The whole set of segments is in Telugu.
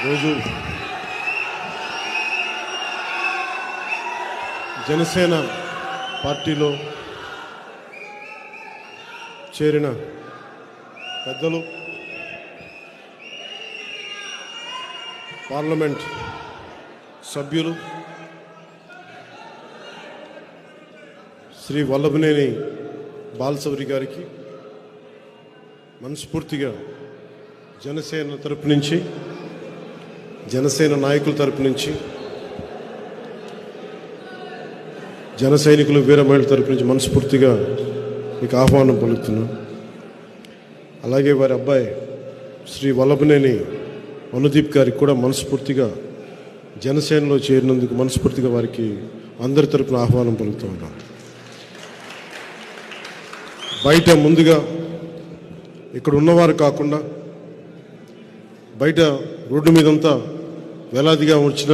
రోజు జనసేన పార్టీలో చేరిన పెద్దలు, పార్లమెంట్ సభ్యులు శ్రీ వల్లభనేని బాలశౌరి గారికి మనస్ఫూర్తిగా జనసేన తరపు నుంచి, జనసేన నాయకుల తరపు నుంచి, జన సైనికులు వీరమహిళల తరపు నుంచి మనస్ఫూర్తిగా మీకు ఆహ్వానం పలుకుతున్నాను. అలాగే వారి అబ్బాయి శ్రీ వల్లభనేని అనుదీప్ గారికి కూడా మనస్ఫూర్తిగా జనసేనలో చేరినందుకు మనస్ఫూర్తిగా వారికి అందరి తరపున ఆహ్వానం పలుకుతూ ఉన్నాను. బయట ముందుగా ఇక్కడ ఉన్నవారు కాకుండా బయట రోడ్డు మీదంతా వేలాదిగా వచ్చిన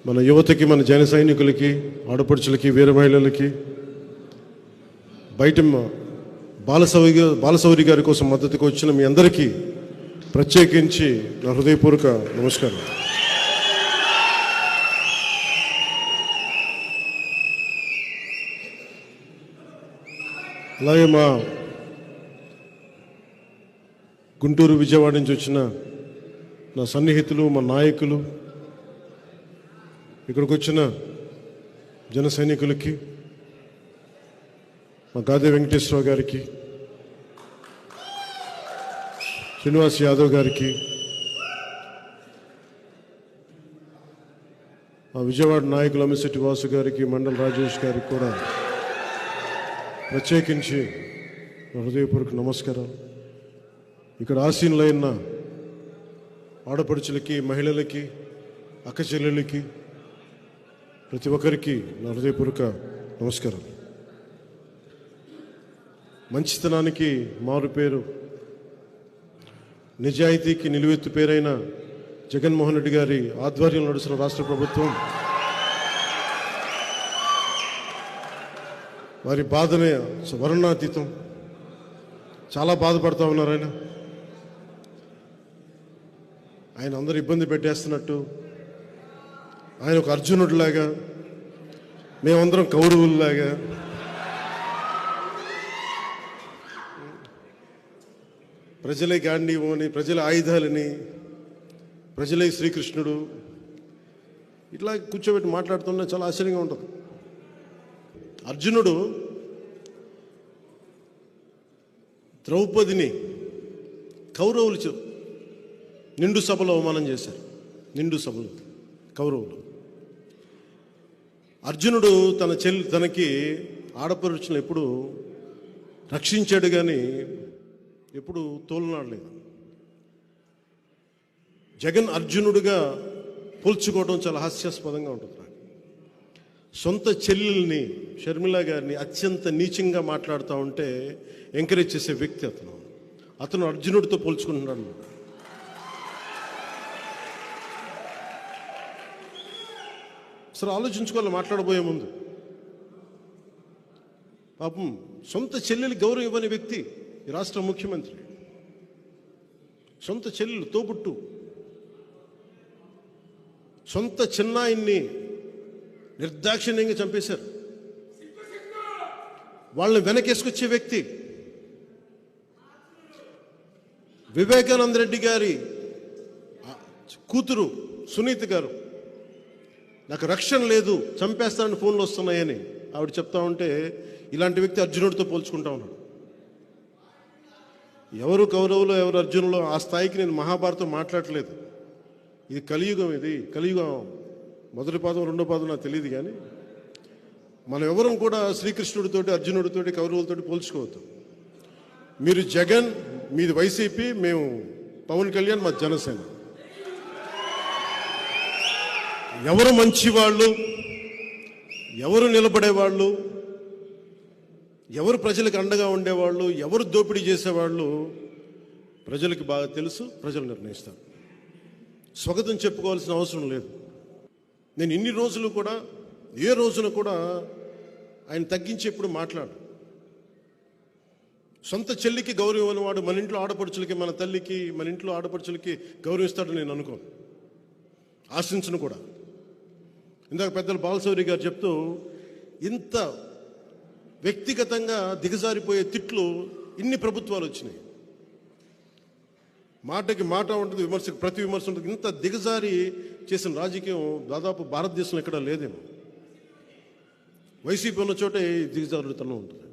మన యువతకి, మన జన సైనికులకి, ఆడపడుచులకి, వీర మహిళలకి, బయట బాలశౌరి గారి కోసం మద్దతుకు వచ్చిన మీ అందరికీ ప్రత్యేకించి నా హృదయపూర్వక నమస్కారం. అలాగే మా గుంటూరు, విజయవాడ నుంచి వచ్చిన నా సన్నిహితులు, మా నాయకులు, ఇక్కడికి వచ్చిన జన సైనికులకి, మా గాదే వెంకటేశ్వరరావు గారికి, శ్రీనివాస్ యాదవ్ గారికి, మా విజయవాడ నాయకులు అమిశెట్టి వాసు గారికి, మండల రాజేష్ గారికి కూడా ప్రత్యేకించి హృదయపూర్వక నమస్కారాలు. ఇక్కడ ఆసీనులైన ఆడపడుచులకి, మహిళలకి, అక్క చెల్లెలకి, ప్రతి ఒక్కరికి నా హృదయపూర్వక నమస్కారం. మంచితనానికి మారు పేరు, నిజాయితీకి నిలువెత్తు పేరైన జగన్మోహన్ రెడ్డి గారి ఆధ్వర్యంలో నడుస్తున్న రాష్ట్ర ప్రభుత్వం వారి బాధనే వర్ణనాతీతం. చాలా బాధపడుతూ ఉన్నారు. ఆయన అందరూ ఇబ్బంది పెట్టేస్తున్నట్టు, ఆయన ఒక అర్జునుడిలాగా, మేమందరం కౌరవుల్లాగా, ప్రజలే గాంధీవం అని, ప్రజల ఆయుధాలని, ప్రజలే శ్రీకృష్ణుడు, ఇట్లా కూర్చోబెట్టి మాట్లాడుతున్నా చాలా ఆశ్చర్యంగా ఉంటుంది. అర్జునుడు ద్రౌపదిని కౌరవులు నిండు సభలో అవమానం చేశారు. నిండు సభలో కౌరవులు. అర్జునుడు తనకి ఆడపడుచులను ఎప్పుడు రక్షించాడు, కానీ ఎప్పుడు తోలునాడలేదు. జగన్ అర్జునుడిగా పోల్చుకోవడం చాలా హాస్యాస్పదంగా ఉంటుంది. సొంత చెల్లెల్ని, షర్మిల గారిని అత్యంత నీచంగా మాట్లాడుతూ ఉంటే ఎంకరేజ్ చేసే వ్యక్తి అతను అర్జునుడితో పోల్చుకుంటున్నాడు. అసలు ఆలోచించుకోవాలి మాట్లాడబోయే ముందు. పాపం సొంత చెల్లెలు గౌరవం ఇవ్వని వ్యక్తి ఈ రాష్ట్ర ముఖ్యమంత్రి. సొంత చెల్లెలు, తోబుట్టు, సొంత చిన్నాయిన్ని నిర్దాక్షిణ్యంగా చంపేశారు. వాళ్ళని వెనకేసుకొచ్చే వ్యక్తి. వివేకానంద రెడ్డి గారి కూతురు సునీత గారు, నాకు రక్షణ లేదు, చంపేస్తానని ఫోన్లు వస్తున్నాయని ఆవిడ చెప్తా ఉంటే ఇలాంటి వ్యక్తి అర్జునుడితో పోల్చుకుంటా ఉన్నాడు. ఎవరు కౌరవులో ఎవరు అర్జునులో ఆ స్థాయికి నేను మహాభారతం మాట్లాడలేదు. ఇది కలియుగం. ఇది కలియుగం. మొదటి పాదం, రెండో పాదం నాకు తెలియదు, కానీ మనం ఎవరం కూడా శ్రీకృష్ణుడితోటి, అర్జునుడితోటి, కౌరవులతోటి పోల్చుకోవద్దు. మీరు జగన్, మీది వైసీపీ, మేము పవన్ కళ్యాణ్, మా జనసేన. ఎవరు మంచివాళ్ళు, ఎవరు నిలబడేవాళ్ళు, ఎవరు ప్రజలకు అండగా ఉండేవాళ్ళు, ఎవరు దోపిడీ చేసేవాళ్ళు ప్రజలకు బాగా తెలుసు. ప్రజలు నిర్ణయిస్తారు. స్వాగతం చెప్పుకోవాల్సిన అవసరం లేదు. నేను ఇన్ని రోజులు కూడా, ఏ రోజున కూడా ఆయన తగ్గించి ఎప్పుడు మాట్లాడు. సొంత చెల్లికి గౌరవం ఇవ్వని వాడు మన ఇంట్లో ఆడపడుచులకి, మన తల్లికి, మన ఇంట్లో ఆడపడుచులకి గౌరవిస్తాడని నేను అనుకోను, ఆశించను కూడా. ఇందాక పెద్దలు బాలశౌరి గారు చెప్తూ ఇంత వ్యక్తిగతంగా దిగజారిపోయే తిట్లు ఇన్ని ప్రభుత్వాలు వచ్చినాయి. మాటకి మాట ఉంటుంది, విమర్శకు ప్రతి విమర్శ ఉంటుంది. ఇంత దిగజారి చేసిన రాజకీయం దాదాపు భారతదేశంలో ఎక్కడా లేదేమో. వైసీపీ ఉన్న చోటే దిగజారుతనం ఉంటుంది.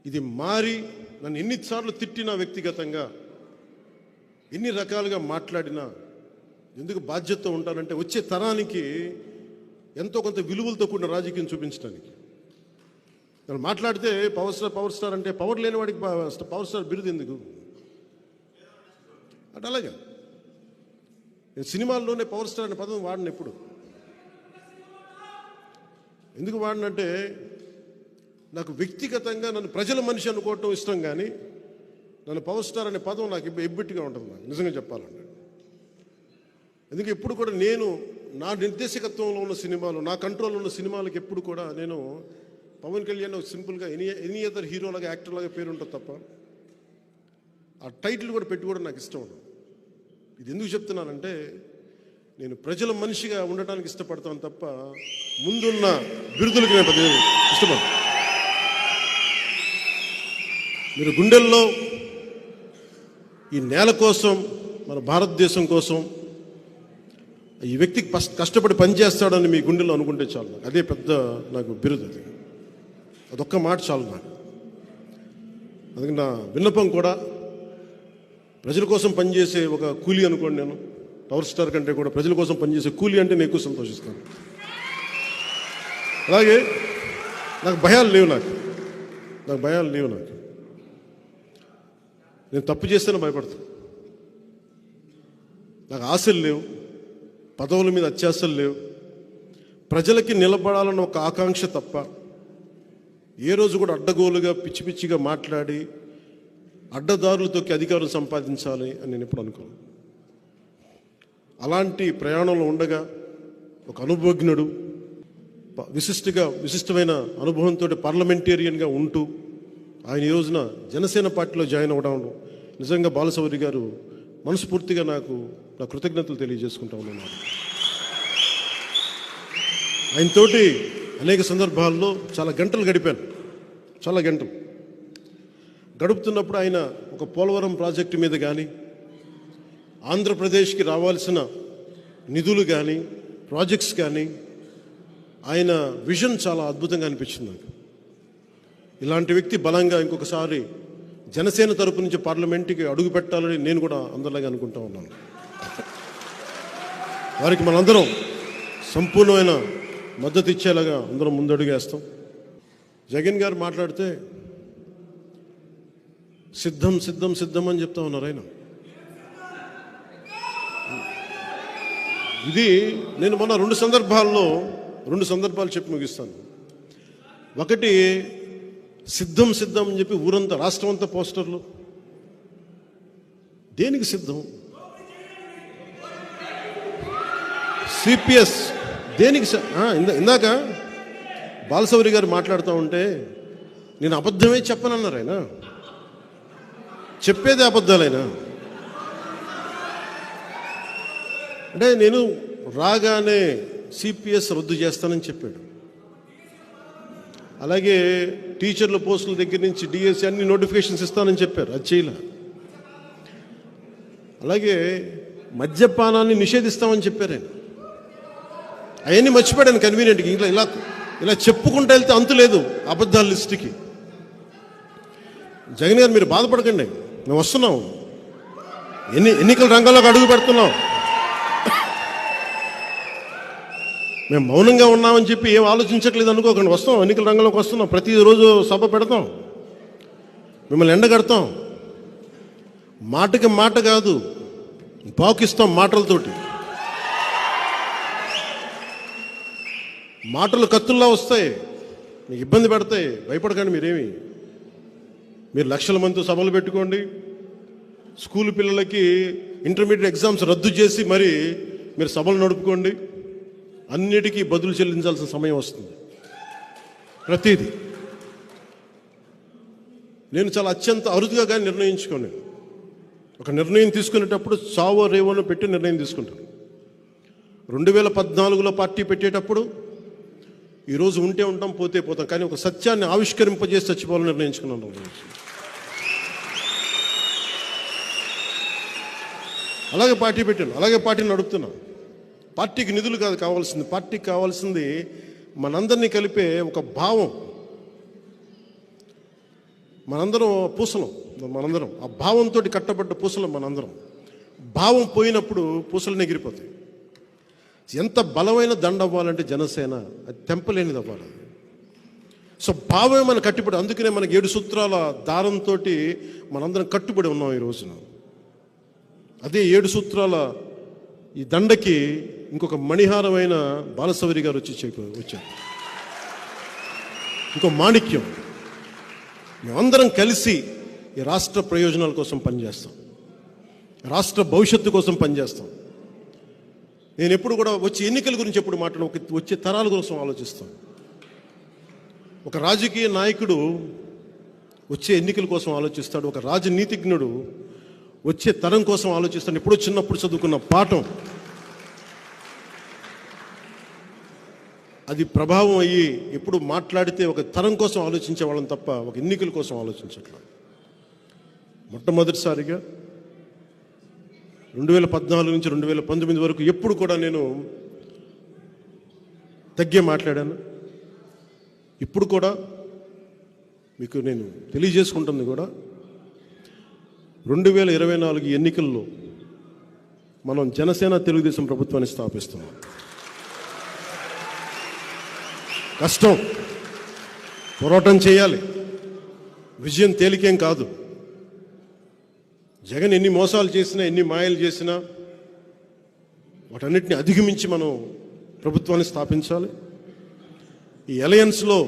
ఇది మారి నన్ను ఎన్నిసార్లు తిట్టినా, వ్యక్తిగతంగా ఎన్ని రకాలుగా మాట్లాడినా, ఎందుకు బాధ్యతతో ఉంటానంటే వచ్చే తరానికి ఎంతో కొంత విలువలతో కూడిన రాజకీయం చూపించడానికి. నేను మాట్లాడితే పవర్ స్టార్ అంటే పవర్ లేని వాడికి పవర్ స్టార్ బిరుదు ఎందుకు అంటే అలాగే నేను సినిమాల్లోనే పవర్ స్టార్ అనే పదం వాడిన. ఎప్పుడు ఎందుకు వాడినంటే నాకు వ్యక్తిగతంగా నన్ను ప్రజల మనిషి అనుకోవటం ఇష్టం, కానీ నన్ను పవర్ స్టార్ అనే పదం నాకు ఎబ్బెట్టిగా ఉంటుంది నాకు నిజంగా చెప్పాలంటే. ఎందుకంటే ఎప్పుడు కూడా నేను నా నిర్దేశకత్వంలో ఉన్న సినిమాలు, నా కంట్రోల్లో ఉన్న సినిమాలకు ఎప్పుడు కూడా నేను పవన్ కళ్యాణ్ సింపుల్గా ఎనీ అదర్ హీరోలాగా, యాక్టర్లాగా పేరు ఉంటుంది తప్ప ఆ టైటిల్ కూడా పెట్టుకోవడం నాకు ఇష్టం ఉండదు. ఇది ఎందుకు చెప్తున్నానంటే నేను ప్రజల మనిషిగా ఉండటానికి ఇష్టపడతాను తప్ప ముందున్న బిరుదులకి నేను పెద్ద ఇష్టపడతాను. మీరు గుండెల్లో ఈ నేల కోసం, మన భారతదేశం కోసం ఈ వ్యక్తి కష్టపడి పనిచేస్తాడని మీ గుండెల్లో అనుకుంటే చాలు. నాకు అదే పెద్ద నాకు బిరుదు. అదొక్క మాట చాలు నాకు. అందుకని నా విన్నపం కూడా ప్రజల కోసం పనిచేసే ఒక కూలీ అనుకోండి. నేను పవర్ స్టార్ కంటే కూడా ప్రజల కోసం పనిచేసే కూలీ అంటే నేను ఎక్కువ సంతోషిస్తాను. అలాగే నాకు భయాలు లేవు. నాకు భయాలు లేవు. నేను తప్పు చేస్తేనే భయపడతాను. నాకు ఆశలు లేవు, పదవుల మీద అత్యాశలు లేవు. ప్రజలకి నిలబడాలన్న ఒక ఆకాంక్ష తప్ప ఏ రోజు కూడా అడ్డగోలుగా పిచ్చి పిచ్చిగా మాట్లాడి అడ్డదారులతోకి అధికారం సంపాదించాలి అని నేను ఎప్పుడు అనుకోను. అలాంటి ప్రయాణంలో ఉండగా ఒక అనుభవజ్ఞుడు, విశిష్టమైన అనుభవంతో పార్లమెంటేరియన్గా ఉంటూ ఆయన ఈ రోజున జనసేన పార్టీలో జాయిన్ అవ్వడం నిజంగా బాలశౌరి గారు మనస్ఫూర్తిగా నాకు నా కృతజ్ఞతలు తెలియజేసుకుంటా ఉన్నాను. ఆయనతోటి అనేక సందర్భాల్లో చాలా గంటలు గడిపాను. చాలా గంటలు గడుపుతున్నప్పుడు ఆయన ఒక పోలవరం ప్రాజెక్టు మీద కానీ, ఆంధ్రప్రదేశ్కి రావాల్సిన నిధులు కానీ, ప్రాజెక్ట్స్ కానీ, ఆయన విజన్ చాలా అద్భుతంగా అనిపించింది నాకు. ఇలాంటి వ్యక్తి బలంగా ఇంకొకసారి జనసేన తరపు నుంచి పార్లమెంట్కి అడుగు పెట్టాలని నేను కూడా అందరిలాగా అనుకుంటా ఉన్నాను. వారికి మనందరం సంపూర్ణమైన మద్దతు ఇచ్చేలాగా అందరం ముందడుగేస్తాం. జగన్ గారు మాట్లాడితే సిద్ధం సిద్ధం సిద్ధం అని చెప్తా ఉన్నారు ఆయన. ఇది నేను మొన్న రెండు సందర్భాలు చెప్పి ముగిస్తాను. ఒకటి, సిద్ధం సిద్ధం అని చెప్పి ఊరంతా, రాష్ట్రం అంతా పోస్టర్లు. దేనికి సిద్ధం? సిపిఎస్ దేనికి? ఇందాక బాలశౌరి గారు మాట్లాడుతూ ఉంటే నేను అబద్ధమే చెప్పనన్నారు ఆయన. చెప్పేదే అబద్ధాలైనా అంటే నేను రాగానే సిపిఎస్ రద్దు చేస్తానని చెప్పాడు. అలాగే టీచర్ల పోస్టుల దగ్గర నుంచి డిఎస్సి అన్ని నోటిఫికేషన్స్ ఇస్తానని చెప్పారు, అది చేయలే. అలాగే మద్యపానాన్ని నిషేధిస్తామని చెప్పారు ఆయన. అవన్నీ మర్చిపోయాను కన్వీనియంట్గా. ఇలా చెప్పుకుంటూ వెళ్తే అంతు లేదు అబద్ధాల లిస్టుకి. జగన్ గారు మీరు బాధపడకండి, మేము వస్తున్నాం, ఎన్నికల రంగంలోకి అడుగు పెడుతున్నాం. మేము మౌనంగా ఉన్నామని చెప్పి ఏం ఆలోచించట్లేదు అనుకోకండి. వస్తాం, ఎన్నికల రంగంలోకి వస్తున్నాం. ప్రతిరోజు సభ పెడతాం, మిమ్మల్ని ఎండగడతాం. మాటకి మాట కాదు, పాకిస్తాం మాటలతోటి. మాటలు కత్తుల్లా వస్తాయి, మీకు ఇబ్బంది పెడతాయి. భయపడకండి మీరేమి. మీరు లక్షల మందితో సభలు పెట్టుకోండి. స్కూల్ పిల్లలకి ఇంటర్మీడియట్ ఎగ్జామ్స్ రద్దు చేసి మరి మీరు సభలు నడుపుకోండి. అన్నిటికీ బదులు చెల్లించాల్సిన సమయం వస్తుంది. ప్రతిదీ నేను చాలా అత్యంత అరుదుగా కానీ నిర్ణయించుకోను. ఒక నిర్ణయం తీసుకునేటప్పుడు చావో రేవోనో పెట్టి నిర్ణయం తీసుకుంటాను. 2014లో పార్టీ పెట్టేటప్పుడు ఈరోజు ఉంటే ఉంటాం, పోతే పోతాం, కానీ ఒక సత్యాన్ని ఆవిష్కరింపజేసి చచ్చిపోవాలని నిర్ణయించుకున్నాను. అలాగే పార్టీ పెట్టాను, అలాగే పార్టీని నడుపుతున్నాను. పార్టీకి నిధులు కాదు కావాల్సింది, పార్టీకి కావాల్సింది మనందరినీ కలిపే ఒక భావం. మనందరం పూసలం, మనందరం ఆ భావంతో కట్టబడ్డ పూసలం మనందరం. భావం పోయినప్పుడు పూసలు ఎగిరిపోతాయి. ఎంత బలమైన దండ అవ్వాలంటే జనసేన అది తెంపలేనిది అవ్వాలి. సో భావమే మన కట్టుబడి, అందుకనే మనకి 7 సూత్రాల దారంతో మనందరం కట్టుబడి ఉన్నాం ఈ రోజున. అదే 7 సూత్రాల ఈ దండకి ఇంకొక మణిహారమైన బాలసవరి గారు వచ్చారు, ఇంకో మాణిక్యం. మేమందరం కలిసి ఈ రాష్ట్ర ప్రయోజనాల కోసం పనిచేస్తాం, రాష్ట్ర భవిష్యత్తు కోసం పనిచేస్తాం. నేను ఎప్పుడు కూడా వచ్చే ఎన్నికల గురించి ఎప్పుడు వచ్చే తరాల కోసం ఆలోచిస్తాను. ఒక రాజకీయ నాయకుడు వచ్చే ఎన్నికల కోసం ఆలోచిస్తాడు, ఒక రాజనీతిజ్ఞుడు వచ్చే తరం కోసం ఆలోచిస్తాడు. ఎప్పుడో చిన్నప్పుడు చదువుకున్న పాఠం అది ప్రభావం అయ్యి ఎప్పుడు మాట్లాడితే ఒక తరం కోసం ఆలోచించే వాళ్ళని తప్ప ఒక ఎన్నికల కోసం ఆలోచించట్లా. మొట్టమొదటిసారిగా 2014 నుంచి 2019 వరకు ఎప్పుడు కూడా నేను తగ్గే మాట్లాడాను. ఇప్పుడు కూడా మీకు నేను తెలియజేసుకుంటుంది కూడా 2024 ఎన్నికల్లో మనం జనసేన తెలుగుదేశం ప్రభుత్వాన్ని స్థాపిస్తున్నాం. కష్టం, పోరాటం చేయాలి, విజయం తేలికేం కాదు. జగన్ ఎన్ని మోసాలు చేసినా, ఎన్ని మాయలు చేసినా వాటన్నిటిని అధిగమించి మనం ప్రభుత్వాన్ని స్థాపించాలి. ఈ అలయన్స్లో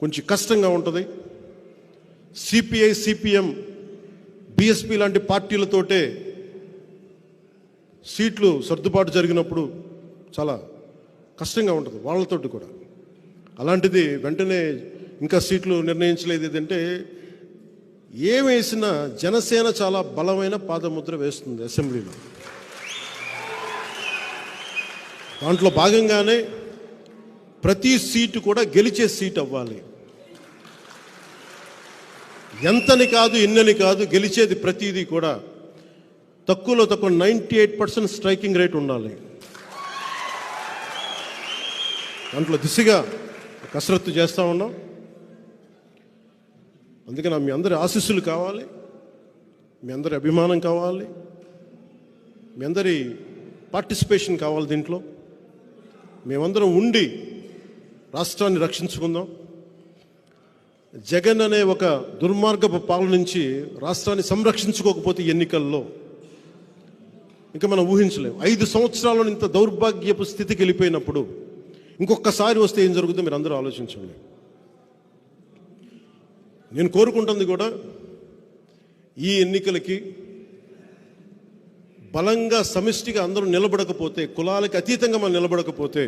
కొంచెం కష్టంగా ఉంటుంది. సిపిఐ, సిపిఎం, బిఎస్పి లాంటి పార్టీలతోటే సీట్లు సర్దుబాటు జరిగినప్పుడు చాలా కష్టంగా ఉంటుంది వాళ్ళతోటి కూడా. అలాంటిది వెంటనే ఇంకా సీట్లు నిర్ణయించలేదు. ఏదంటే ఏమేసినా జనసేన చాలా బలమైన పాదముద్ర వేస్తుంది అసెంబ్లీలో. దాంట్లో భాగంగానే ప్రతి సీటు కూడా గెలిచే సీట్ అవ్వాలి. ఎంతని కాదు, ఎన్నని కాదు, గెలిచేది ప్రతిదీ కూడా తక్కువలో తక్కువ 98% స్ట్రైకింగ్ రేట్ ఉండాలి. దాంట్లో దిశగా కసరత్తు చేస్తూ ఉన్నాం. అందుకని మీ అందరి ఆశీస్సులు కావాలి, మీ అందరి అభిమానం కావాలి, మీ అందరి పార్టిసిపేషన్ కావాలి. దీంట్లో మేమందరం ఉండి రాష్ట్రాన్ని రక్షించుకుందాం. జగన్ అనే ఒక దుర్మార్గపు పాలన నుంచి రాష్ట్రాన్ని సంరక్షించుకోకపోతే ఎన్నికల్లో ఇంకా మనం ఊహించలేము. 5 సంవత్సరాల్లో ఇంత దౌర్భాగ్యపు స్థితికి వెళ్ళిపోయినప్పుడు ఇంకొకసారి వస్తే ఏం జరుగుతుందో మీరు అందరూ ఆలోచించండి. నేను కోరుకుంటుంది కూడా ఈ ఎన్నికలకి బలంగా సమిష్టిగా అందరూ నిలబడకపోతే, కులాలకి అతీతంగా మనం నిలబడకపోతే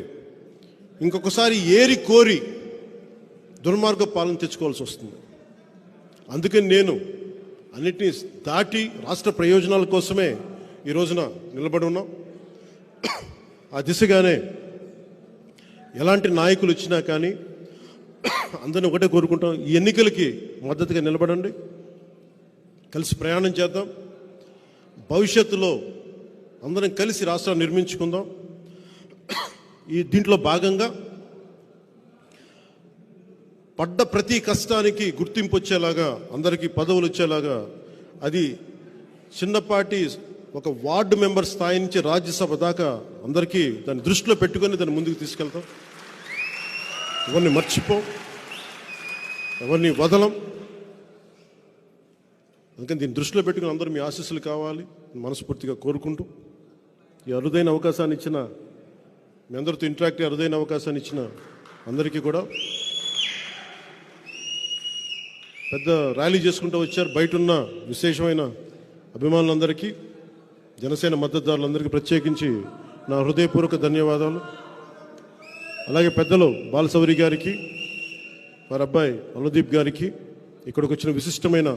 ఇంకొకసారి ఏరి కోరి దుర్మార్గ పాలన తెచ్చుకోవాల్సి వస్తుంది. అందుకని నేను అన్నిటినీ దాటి రాష్ట్ర ప్రయోజనాల కోసమే ఈ రోజున నిలబడి ఉన్నాం. ఆ దిశగానే ఎలాంటి నాయకులు వచ్చినా కానీ అందరిని ఒకటే కోరుకుంటాం, ఈ ఎన్నికలకి మద్దతుగా నిలబడండి, కలిసి ప్రయాణం చేద్దాం, భవిష్యత్తులో అందరం కలిసి రాష్ట్రాన్ని నిర్మించుకుందాం. దీంట్లో భాగంగా పడ్డ ప్రతి కష్టానికి గుర్తింపు వచ్చేలాగా, అందరికీ పదవులు వచ్చేలాగా, అది చిన్నపాటి ఒక వార్డు మెంబర్ స్థాయి నుంచి రాజ్యసభ దాకా అందరికీ దాన్ని దృష్టిలో పెట్టుకొని దాన్ని ముందుకు తీసుకెళ్తాం. ఎవరిని మర్చిపోం, ఎవరిని వదలం. అందుకని దీన్ని దృష్టిలో పెట్టుకుని అందరూ మీ ఆశీస్సులు కావాలి మనస్ఫూర్తిగా కోరుకుంటూ, ఈ అరుదైన అవకాశాన్ని ఇచ్చిన మీ అందరితో ఇంటరాక్ట్ అరుదైన అవకాశాన్ని ఇచ్చిన అందరికీ కూడా, పెద్ద ర్యాలీ చేసుకుంటూ వచ్చారు బయట ఉన్న విశేషమైన అభిమానులందరికీ, జనసేన మద్దతుదారులందరికీ ప్రత్యేకించి నా హృదయపూర్వక ధన్యవాదాలు. అలాగే పెద్దలు బాలసౌరి గారికి, వారి అబ్బాయి అనుదీప్ గారికి, ఇక్కడికి వచ్చిన విశిష్టమైన